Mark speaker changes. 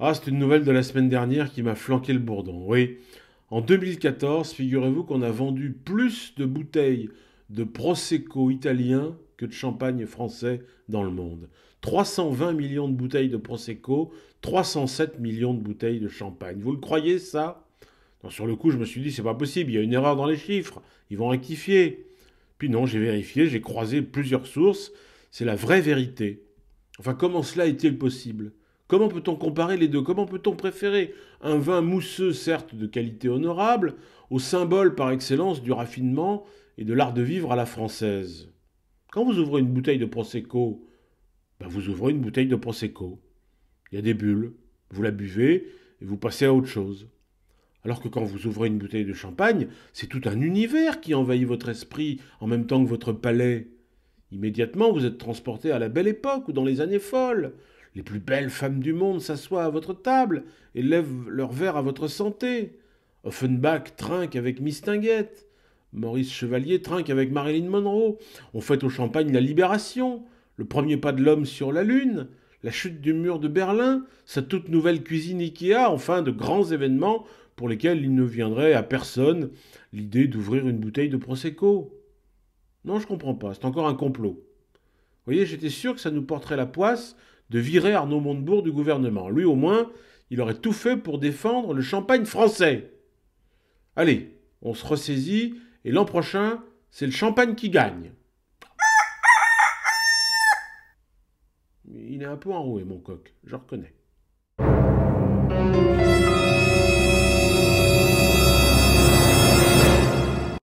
Speaker 1: Ah, c'est une nouvelle de la semaine dernière qui m'a flanqué le bourdon. Oui, en 2014, figurez-vous qu'on a vendu plus de bouteilles de Prosecco italien que de champagne français dans le monde. 320 millions de bouteilles de Prosecco, 307 millions de bouteilles de champagne. Vous le croyez ça? Non, sur le coup, je me suis dit, c'est pas possible, il y a une erreur dans les chiffres, ils vont rectifier. Puis non, j'ai vérifié, j'ai croisé plusieurs sources, c'est la vraie vérité. Enfin, comment cela est-il possible? Comment peut-on comparer les deux? Comment peut-on préférer un vin mousseux, certes de qualité honorable, au symbole par excellence du raffinement et de l'art de vivre à la française? Quand vous ouvrez une bouteille de Prosecco, ben vous ouvrez une bouteille de Prosecco. Il y a des bulles, vous la buvez et vous passez à autre chose. Alors que quand vous ouvrez une bouteille de champagne, c'est tout un univers qui envahit votre esprit en même temps que votre palais. Immédiatement, vous êtes transporté à la belle époque ou dans les années folles. Les plus belles femmes du monde s'assoient à votre table et lèvent leur verre à votre santé. Offenbach trinque avec Mistinguett. Maurice Chevalier trinque avec Marilyn Monroe. On fête au champagne la libération, le premier pas de l'homme sur la Lune, la chute du mur de Berlin, sa toute nouvelle cuisine Ikea, enfin de grands événements pour lesquels il ne viendrait à personne l'idée d'ouvrir une bouteille de Prosecco. Non, je comprends pas, c'est encore un complot. Vous voyez, j'étais sûr que ça nous porterait la poisse de virer Arnaud Montebourg du gouvernement. Lui, au moins, il aurait tout fait pour défendre le champagne français. Allez, on se ressaisit, et l'an prochain, c'est le champagne qui gagne. Il est un peu enroué, mon coq, je reconnais.